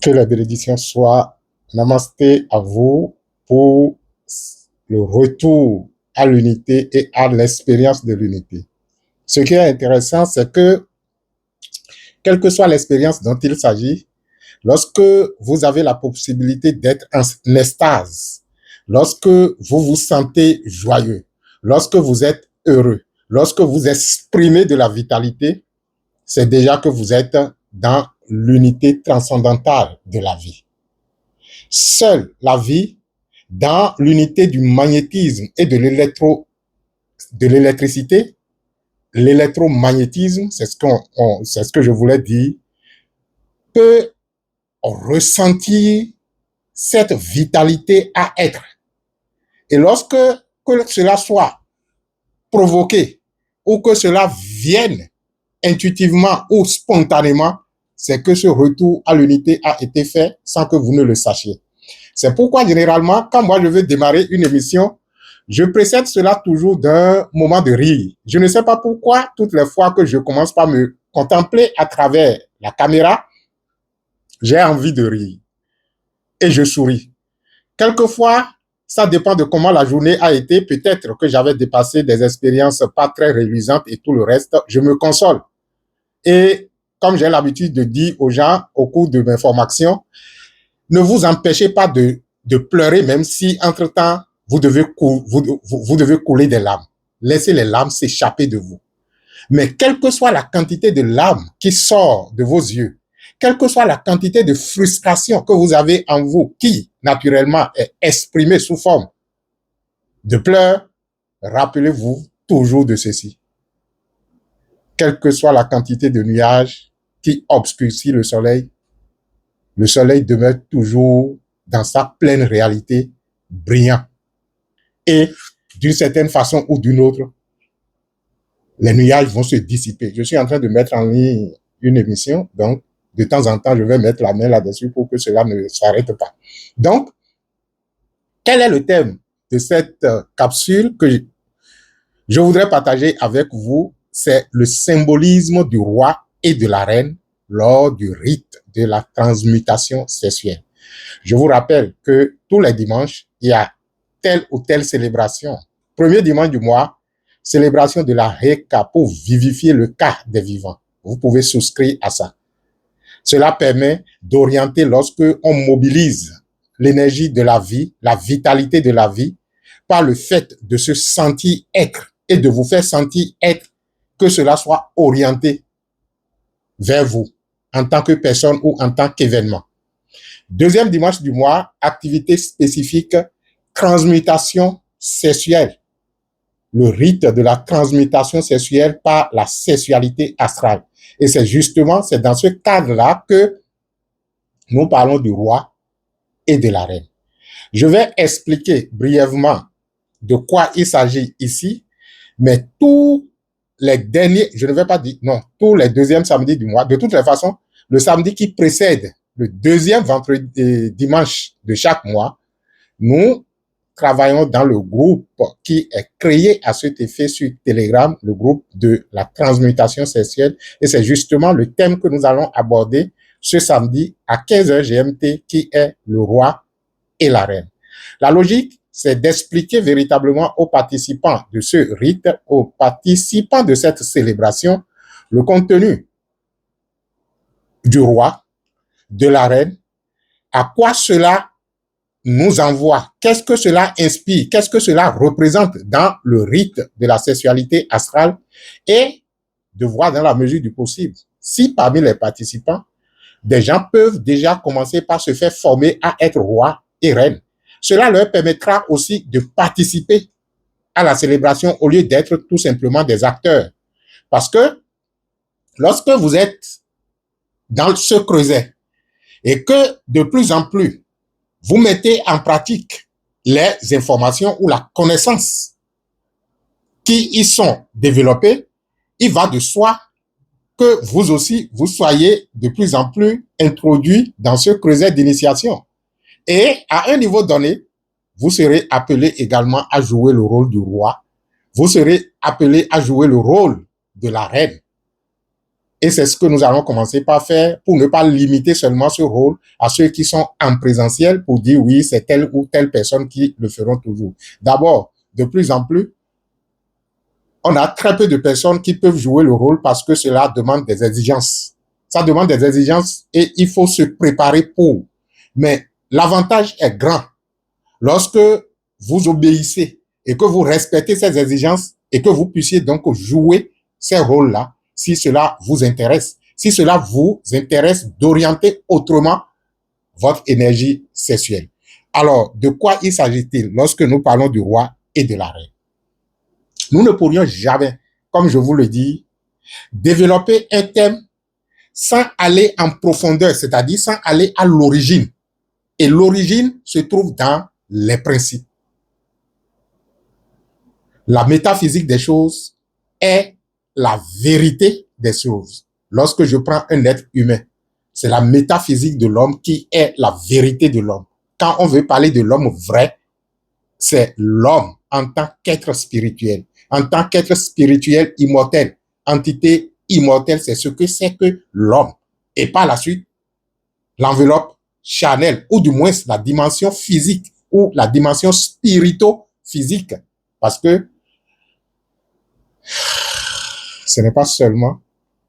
Que la bénédiction soit namasté à vous pour le retour à l'unité et à l'expérience de l'unité. Ce qui est intéressant, c'est que, quelle que soit l'expérience dont il s'agit, lorsque vous avez la possibilité d'être en extase, lorsque vous vous sentez joyeux, lorsque vous êtes heureux, lorsque vous exprimez de la vitalité, c'est déjà que vous êtes dans l'unité transcendantale de la vie. Seule la vie, dans l'unité du magnétisme et de l'électricité, l'électromagnétisme, c'est ce que je voulais dire, peut ressentir cette vitalité à être. Et lorsque que cela soit provoqué ou que cela vienne intuitivement ou spontanément, c'est que ce retour à l'unité a été fait sans que vous ne le sachiez. C'est pourquoi, généralement, quand moi je veux démarrer une émission, je précède cela toujours d'un moment de rire. Je ne sais pas pourquoi, toutes les fois que je commence par me contempler à travers la caméra, j'ai envie de rire. Et je souris. Quelquefois, ça dépend de comment la journée a été. Peut-être que j'avais dépassé des expériences pas très réjouissantes et tout le reste. Je me console. Et comme j'ai l'habitude de dire aux gens au cours de mes formations, ne vous empêchez pas de pleurer, même si, entre-temps, vous devez couler des larmes. Laissez les larmes s'échapper de vous. Mais quelle que soit la quantité de larmes qui sort de vos yeux, quelle que soit la quantité de frustration que vous avez en vous, qui, naturellement, est exprimée sous forme de pleurs, rappelez-vous toujours de ceci. Quelle que soit la quantité de nuages qui obscurcit le soleil demeure toujours dans sa pleine réalité, brillant. Et d'une certaine façon ou d'une autre, les nuages vont se dissiper. Je suis en train de mettre en ligne une émission, donc de temps en temps, je vais mettre la main là-dessus pour que cela ne s'arrête pas. Donc, quel est le thème de cette capsule que je voudrais partager avec vous? C'est le symbolisme du roi et de la reine lors du rite de la transmutation sexuelle. Je vous rappelle que tous les dimanches, il y a telle ou telle célébration. Premier dimanche du mois, célébration de la Reka pour vivifier le cas des vivants. Vous pouvez souscrire à ça. Cela permet d'orienter lorsque on mobilise l'énergie de la vie, la vitalité de la vie, par le fait de se sentir être et de vous faire sentir être, que cela soit orienté vers vous en tant que personne ou en tant qu'événement. Deuxième dimanche du mois, activité spécifique, transmutation sexuelle. Le rite de la transmutation sexuelle par la sexualité astrale. Et c'est dans ce cadre-là que nous parlons du roi et de la reine. Je vais expliquer brièvement de quoi il s'agit ici, mais tous les derniers, je ne vais pas dire, non, tous les deuxièmes samedis du mois, de toutes les façons, le samedi qui précède le deuxième vendredi dimanche de chaque mois, nous travaillons dans le groupe qui est créé à cet effet sur Telegram, le groupe de la transmutation sexuelle. Et c'est justement le thème que nous allons aborder ce samedi à 15h GMT, qui est le roi et la reine. La logique, c'est d'expliquer véritablement aux participants de ce rite, aux participants de cette célébration, le contenu du roi, de la reine, à quoi cela nous envoie, qu'est-ce que cela inspire, qu'est-ce que cela représente dans le rite de la sexualité astrale, et de voir dans la mesure du possible si parmi les participants, des gens peuvent déjà commencer par se faire former à être roi et reine. Cela leur permettra aussi de participer à la célébration au lieu d'être tout simplement des acteurs. Parce que lorsque vous êtes dans ce creuset et que de plus en plus vous mettez en pratique les informations ou la connaissance qui y sont développées, il va de soi que vous aussi, vous soyez de plus en plus introduits dans ce creuset d'initiation. Et à un niveau donné, vous serez appelé également à jouer le rôle du roi. Vous serez appelé à jouer le rôle de la reine. Et c'est ce que nous allons commencer par faire pour ne pas limiter seulement ce rôle à ceux qui sont en présentiel pour dire oui, c'est telle ou telle personne qui le feront toujours. D'abord, de plus en plus, on a très peu de personnes qui peuvent jouer le rôle parce que cela demande des exigences. Ça demande des exigences et il faut se préparer pour. Mais l'avantage est grand lorsque vous obéissez et que vous respectez ces exigences et que vous puissiez donc jouer ces rôles-là si cela vous intéresse. Si cela vous intéresse d'orienter autrement votre énergie sexuelle. Alors, de quoi il s'agit-il lorsque nous parlons du roi et de la reine? Nous ne pourrions jamais, comme je vous le dis, développer un thème sans aller en profondeur, c'est-à-dire sans aller à l'origine. Et l'origine se trouve dans les principes. La métaphysique des choses est la vérité des choses. Lorsque je prends un être humain, c'est la métaphysique de l'homme qui est la vérité de l'homme. Quand on veut parler de l'homme vrai, c'est l'homme en tant qu'être spirituel. En tant qu'être spirituel immortel, entité immortelle, c'est ce que c'est que l'homme. Et par la suite, l'enveloppe charnelle, ou du moins la dimension physique, ou la dimension spirito-physique. Parce que ce n'est pas seulement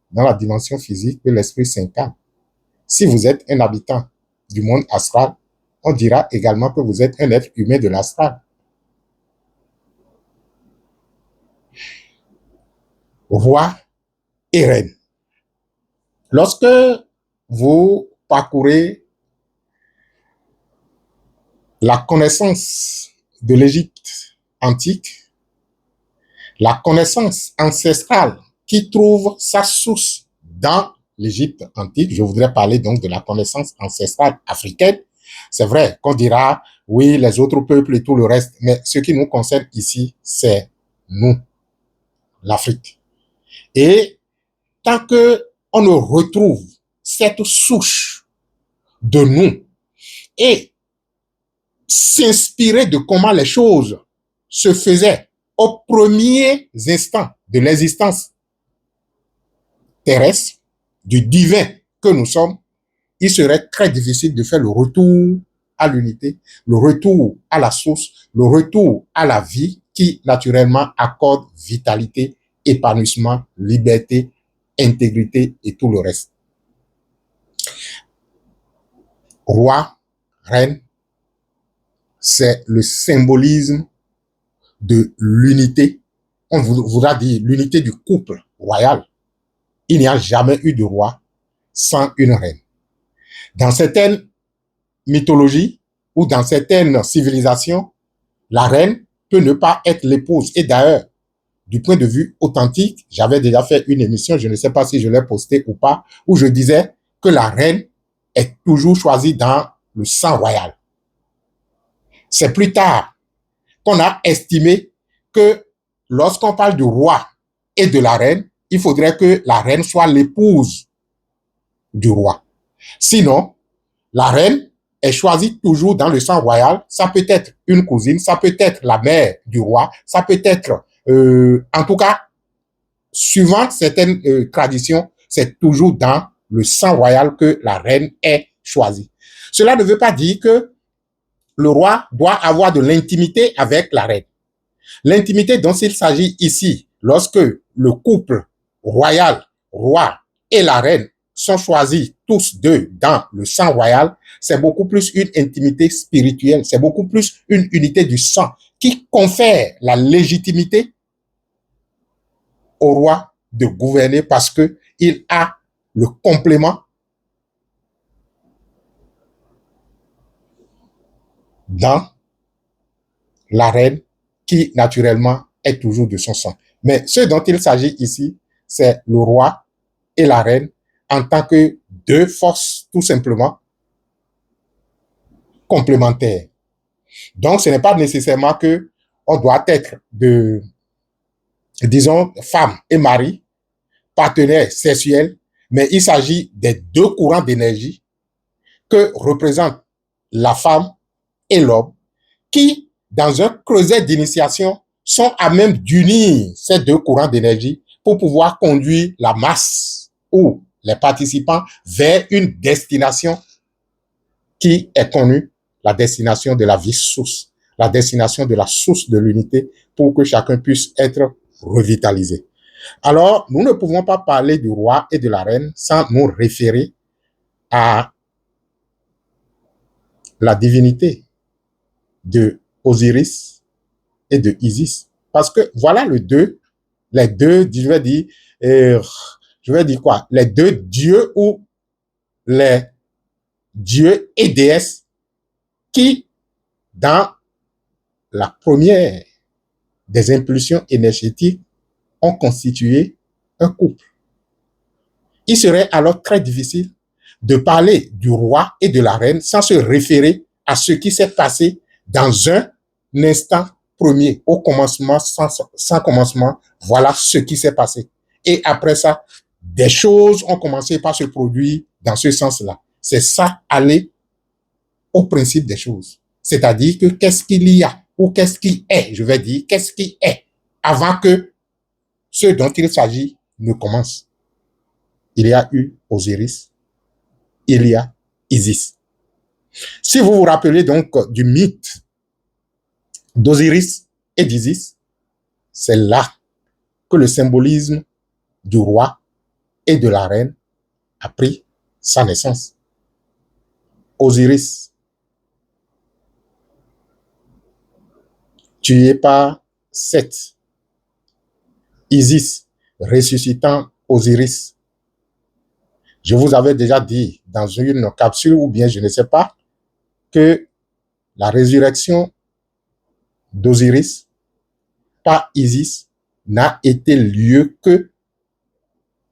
dans la dimension physique que l'esprit s'incarne. Si vous êtes un habitant du monde astral, on dira également que vous êtes un être humain de l'astral. Roi et reine. Lorsque vous parcourez la connaissance de l'Égypte antique, la connaissance ancestrale qui trouve sa source dans l'Égypte antique, je voudrais parler donc de la connaissance ancestrale africaine. C'est vrai qu'on dira, oui, les autres peuples et tout le reste, mais ce qui nous concerne ici, c'est nous, l'Afrique. Et tant que on ne retrouve cette souche de nous et s'inspirer de comment les choses se faisaient aux premiers instants de l'existence terrestre, du divin que nous sommes, il serait très difficile de faire le retour à l'unité, le retour à la source, le retour à la vie qui naturellement accorde vitalité, épanouissement, liberté, intégrité et tout le reste. Roi, reine, c'est le symbolisme de l'unité. On voudra dire l'unité du couple royal. Il n'y a jamais eu de roi sans une reine. Dans certaines mythologies ou dans certaines civilisations, la reine peut ne pas être l'épouse. Et d'ailleurs, du point de vue authentique, j'avais déjà fait une émission, je ne sais pas si je l'ai postée ou pas, où je disais que la reine est toujours choisie dans le sang royal. C'est plus tard qu'on a estimé que lorsqu'on parle du roi et de la reine, il faudrait que la reine soit l'épouse du roi. Sinon, la reine est choisie toujours dans le sang royal. Ça peut être une cousine, ça peut être la mère du roi, ça peut être, en tout cas, suivant certaines traditions, c'est toujours dans le sang royal que la reine est choisie. Cela ne veut pas dire que le roi doit avoir de l'intimité avec la reine. L'intimité dont il s'agit ici, lorsque le couple royal, roi et la reine sont choisis tous deux dans le sang royal, c'est beaucoup plus une intimité spirituelle, c'est beaucoup plus une unité du sang qui confère la légitimité au roi de gouverner parce que il a le complément dans la reine qui naturellement est toujours de son sang. Mais ce dont il s'agit ici, c'est le roi et la reine en tant que deux forces tout simplement complémentaires. Donc, ce n'est pas nécessairement que on doit être de, disons, femme et mari, partenaires sexuels, mais il s'agit des deux courants d'énergie que représentent la femme et l'homme qui, dans un creuset d'initiation, sont à même d'unir ces deux courants d'énergie pour pouvoir conduire la masse ou les participants vers une destination qui est connue, la destination de la vie source, la destination de la source de l'unité pour que chacun puisse être revitalisé. Alors, nous ne pouvons pas parler du roi et de la reine sans nous référer à la divinité de Osiris et de Isis. Parce que voilà les deux, je vais dire quoi? Les deux dieux ou les dieux et déesses qui, dans la première des impulsions énergétiques, ont constitué un couple. Il serait alors très difficile de parler du roi et de la reine sans se référer à ce qui s'est passé dans un instant premier, au commencement, sans commencement, voilà ce qui s'est passé. Et après ça, des choses ont commencé par se produire dans ce sens-là. C'est ça, aller au principe des choses. C'est-à-dire que qu'est-ce qu'il y a ou qu'est-ce qui est, je vais dire, qu'est-ce qui est avant que ce dont il s'agit ne commence. Il y a eu Osiris, il y a Isis. Si vous vous rappelez donc du mythe d'Osiris et d'Isis, c'est là que le symbolisme du roi et de la reine a pris sa naissance. Osiris, tué par Seth. Isis, ressuscitant Osiris. Je vous avais déjà dit dans une capsule, ou bien je ne sais pas, que la résurrection d'Osiris par Isis n'a été lieu que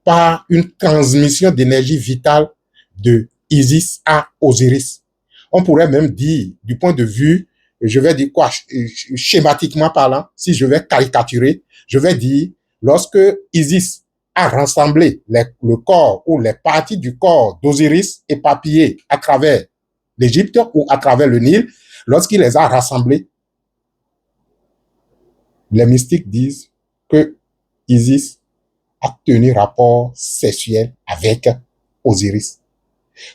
par une transmission d'énergie vitale de Isis à Osiris. On pourrait même dire, du point de vue, je vais dire quoi, schématiquement parlant, si je vais caricaturer, je vais dire, lorsque Isis a rassemblé le corps ou les parties du corps d'Osiris éparpillées à travers l'Égypte ou à travers le Nil, lorsqu'il les a rassemblés, les mystiques disent que Isis a tenu rapport sexuel avec Osiris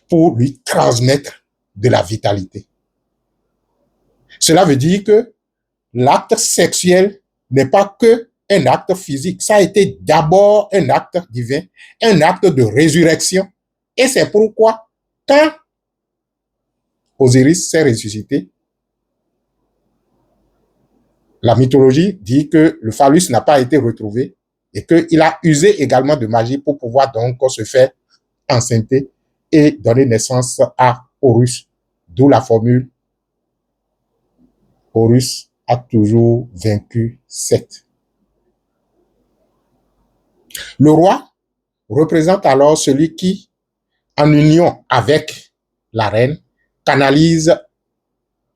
pour lui transmettre de la vitalité. Cela veut dire que l'acte sexuel n'est pas que un acte physique. Ça a été d'abord un acte divin, un acte de résurrection. Et c'est pourquoi, quand Osiris s'est ressuscité, la mythologie dit que le phallus n'a pas été retrouvé et qu'il a usé également de magie pour pouvoir donc se faire enceinter et donner naissance à Horus. D'où la formule Horus a toujours vaincu Seth. Le roi représente alors celui qui, en union avec la reine, canalise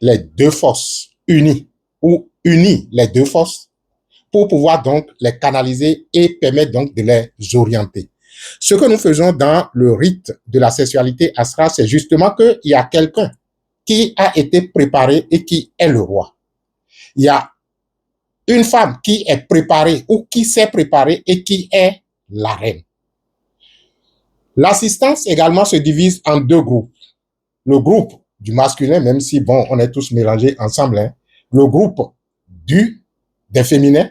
les deux forces unies ou unit les deux forces pour pouvoir donc les canaliser et permettre donc de les orienter. Ce que nous faisons dans le rite de la sexualité astrale, c'est justement qu'il y a quelqu'un qui a été préparé et qui est le roi. Il y a une femme qui est préparée ou qui s'est préparée et qui est la reine. L'assistance également se divise en deux groupes. Le groupe du masculin, même si, bon, on est tous mélangés ensemble, hein, le groupe des féminins,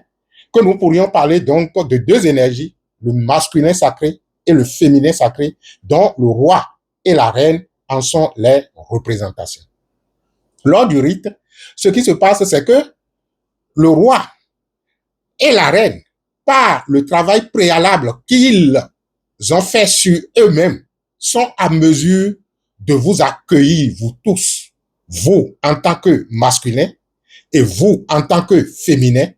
que nous pourrions parler donc de deux énergies, le masculin sacré et le féminin sacré, dont le roi et la reine en sont les représentations. Lors du rite, ce qui se passe, c'est que le roi et la reine, par le travail préalable qu'ils ont fait sur eux-mêmes, sont à mesure de vous accueillir, vous tous, vous en tant que masculin et vous en tant que féminin,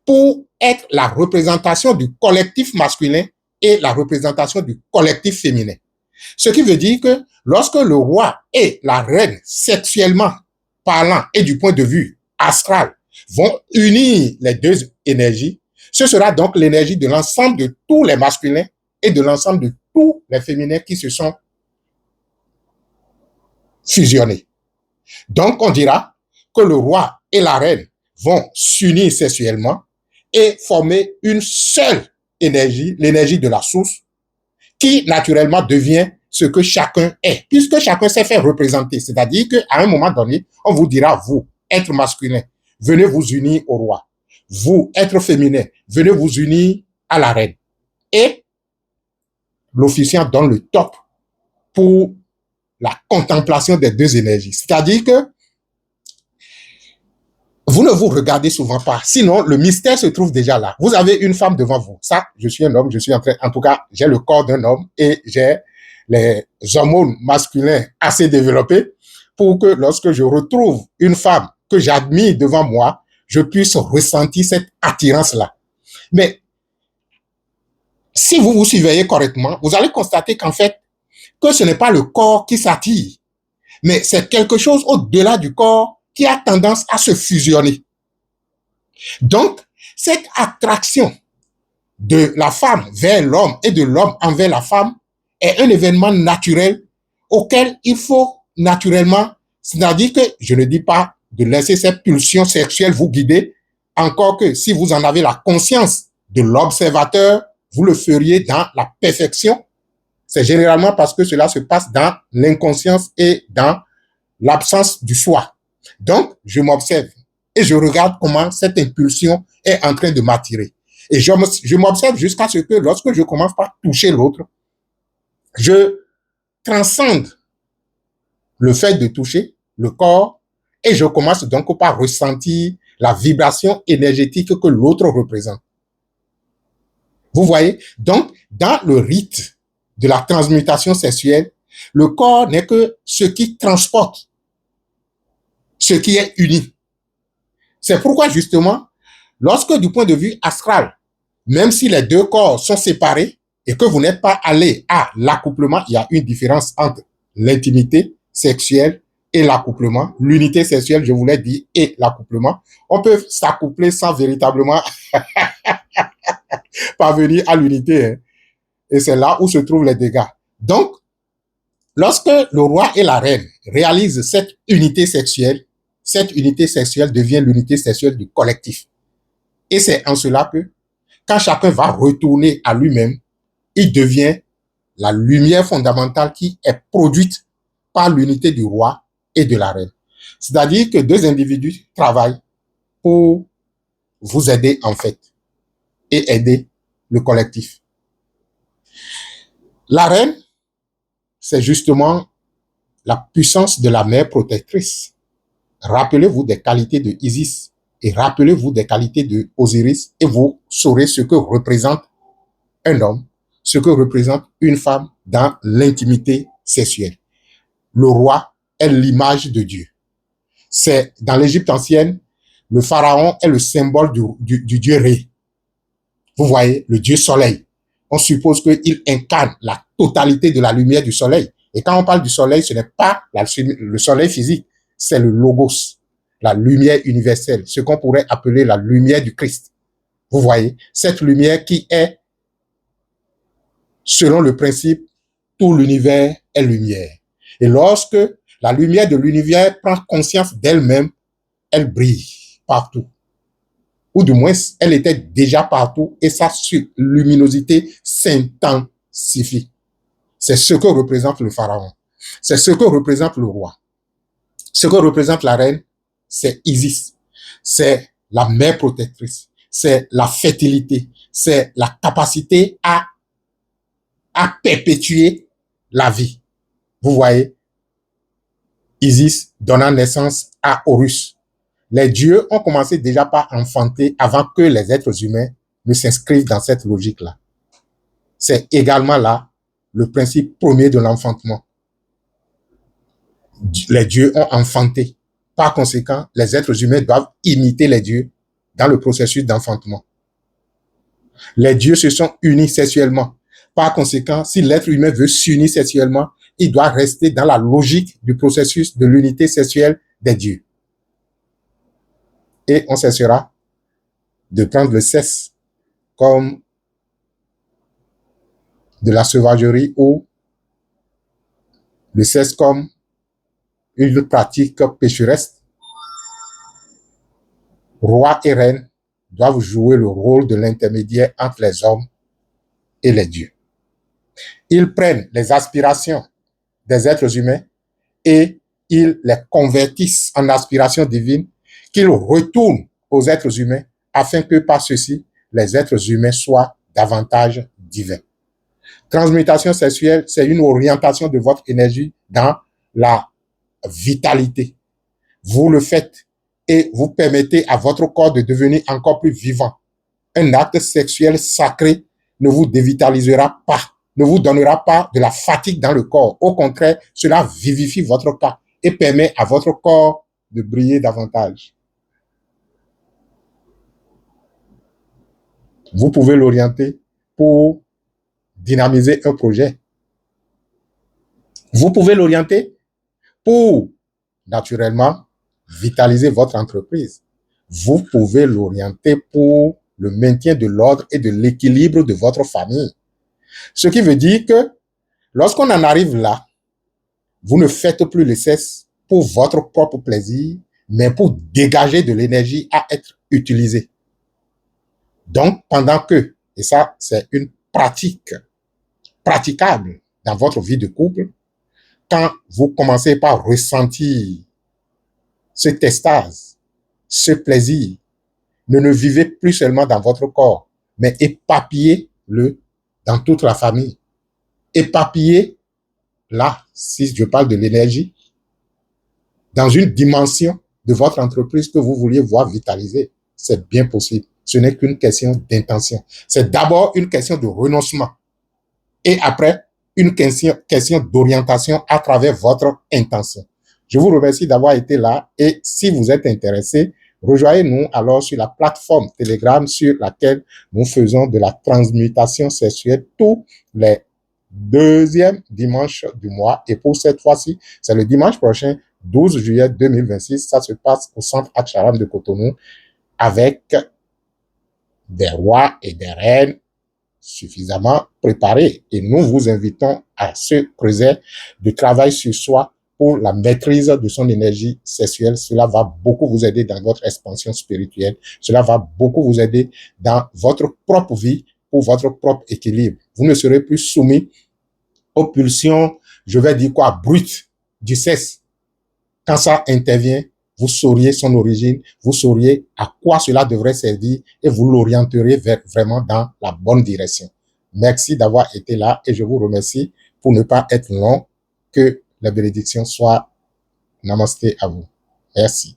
pour être la représentation du collectif masculin et la représentation du collectif féminin. Ce qui veut dire que lorsque le roi et la reine, sexuellement parlant et du point de vue astral, vont unir les deux énergies, ce sera donc l'énergie de l'ensemble de tous les masculins et de l'ensemble de tous les féminins qui se sont fusionnés. Donc, on dira que le roi et la reine vont s'unir sexuellement et former une seule énergie, l'énergie de la source, qui naturellement devient ce que chacun est, puisque chacun s'est fait représenter. C'est-à-dire qu'à un moment donné, on vous dira, vous, être masculin, venez vous unir au roi. Vous, être féminin, venez vous unir à la reine. Et l'officiant donne le top pour la contemplation des deux énergies. C'est-à-dire que vous ne vous regardez souvent pas. Sinon, le mystère se trouve déjà là. Vous avez une femme devant vous. Ça, je suis un homme, je suis en tout cas, j'ai le corps d'un homme et j'ai les hormones masculins assez développés pour que lorsque je retrouve une femme que j'admire devant moi, je puisse ressentir cette attirance-là. Mais si vous vous surveillez correctement, vous allez constater qu'en fait, que ce n'est pas le corps qui s'attire, mais c'est quelque chose au-delà du corps qui a tendance à se fusionner. Donc, cette attraction de la femme vers l'homme et de l'homme envers la femme est un événement naturel auquel il faut naturellement, c'est-à-dire que je ne dis pas de laisser cette pulsion sexuelle vous guider, encore que si vous en avez la conscience de l'observateur, vous le feriez dans la perfection. C'est généralement parce que cela se passe dans l'inconscience et dans l'absence du soi. Donc, je m'observe et je regarde comment cette impulsion est en train de m'attirer. Et je m'observe jusqu'à ce que lorsque je commence par toucher l'autre, je transcende le fait de toucher le corps et je commence donc par ressentir la vibration énergétique que l'autre représente. Vous voyez? Donc, dans le rite de la transmutation sexuelle, le corps n'est que ce qui transporte, ce qui est uni. C'est pourquoi, justement, lorsque du point de vue astral, même si les deux corps sont séparés et que vous n'êtes pas allé à l'accouplement, il y a une différence entre l'intimité sexuelle et l'accouplement. L'unité sexuelle, je vous l'ai dit, et l'accouplement. On peut s'accoupler sans véritablement parvenir à l'unité. Hein. Et c'est là où se trouvent les dégâts. Donc, lorsque le roi et la reine réalisent cette unité sexuelle devient l'unité sexuelle du collectif. Et c'est en cela que, quand chacun va retourner à lui-même, il devient la lumière fondamentale qui est produite par l'unité du roi et de la reine. C'est-à-dire que deux individus travaillent pour vous aider en fait et aider le collectif. La reine, c'est justement la puissance de la mère protectrice. Rappelez-vous des qualités de Isis et rappelez-vous des qualités de Osiris et vous saurez ce que représente un homme, ce que représente une femme dans l'intimité sexuelle. Le roi est l'image de Dieu. C'est dans l'Égypte ancienne, le pharaon est le symbole du dieu Ré. Vous voyez, le dieu soleil. On suppose qu'il incarne la totalité de la lumière du soleil. Et quand on parle du soleil, ce n'est pas le soleil physique, c'est le logos, la lumière universelle, ce qu'on pourrait appeler la lumière du Christ. Vous voyez, cette lumière qui est, selon le principe, tout l'univers est lumière. Et lorsque la lumière de l'univers prend conscience d'elle-même, elle brille partout. Ou du moins, elle était déjà partout et sa luminosité s'intensifie. C'est ce que représente le pharaon. C'est ce que représente le roi. Ce que représente la reine, c'est Isis. C'est la mère protectrice. C'est la fertilité. C'est la capacité à perpétuer la vie. Vous voyez, Isis donnant naissance à Horus. Les dieux ont commencé déjà par enfanter avant que les êtres humains ne s'inscrivent dans cette logique-là. C'est également là le principe premier de l'enfantement. Les dieux ont enfanté. Par conséquent, les êtres humains doivent imiter les dieux dans le processus d'enfantement. Les dieux se sont unis sexuellement. Par conséquent, si l'être humain veut s'unir sexuellement, il doit rester dans la logique du processus de l'unité sexuelle des dieux. Et on cessera de prendre le sexe comme de la sauvagerie ou le sexe comme une pratique pécheresse. Roi et reine doivent jouer le rôle de l'intermédiaire entre les hommes et les dieux. Ils prennent les aspirations des êtres humains et ils les convertissent en aspirations divines qu'ils retournent aux êtres humains afin que par ceci, les êtres humains soient davantage divins. Transmutation sexuelle, c'est une orientation de votre énergie dans la vitalité. Vous le faites et vous permettez à votre corps de devenir encore plus vivant. Un acte sexuel sacré ne vous dévitalisera pas, ne vous donnera pas de la fatigue dans le corps. Au contraire, cela vivifie votre corps et permet à votre corps de briller davantage. Vous pouvez l'orienter pour dynamiser un projet. Vous pouvez l'orienter pour, naturellement, vitaliser votre entreprise. Vous pouvez l'orienter pour le maintien de l'ordre et de l'équilibre de votre famille. Ce qui veut dire que lorsqu'on en arrive là, vous ne faites plus le sexe pour votre propre plaisir, mais pour dégager de l'énergie à être utilisée. Donc, pendant que, et ça, c'est une pratique praticable dans votre vie de couple, quand vous commencez par ressentir cette extase, ce plaisir, ne le vivez plus seulement dans votre corps, mais éparpillez-le dans toute la famille. Éparpillez, là, si je parle de l'énergie, dans une dimension de votre entreprise que vous vouliez voir vitaliser. C'est bien possible. Ce n'est qu'une question d'intention. C'est d'abord une question de renoncement. Et après, une question d'orientation à travers votre intention. Je vous remercie d'avoir été là et si vous êtes intéressé, rejoignez-nous alors sur la plateforme Telegram sur laquelle nous faisons de la transmutation sexuelle tous les deuxièmes dimanches du mois. Et pour cette fois-ci, c'est le dimanche prochain, 12 juillet 2026. Ça se passe au centre Aksharam de Cotonou avec des rois et des reines suffisamment préparés. Et nous vous invitons à ce creuset de travail sur soi pour la maîtrise de son énergie sexuelle. Cela va beaucoup vous aider dans votre expansion spirituelle. Cela va beaucoup vous aider dans votre propre vie pour votre propre équilibre. Vous ne serez plus soumis aux pulsions, je vais dire quoi, brutes du sexe. Quand ça intervient, vous sauriez son origine, vous sauriez à quoi cela devrait servir et vous l'orienterez vraiment dans la bonne direction. Merci d'avoir été là et je vous remercie pour ne pas être long. Que la bénédiction soit namasté à vous. Merci.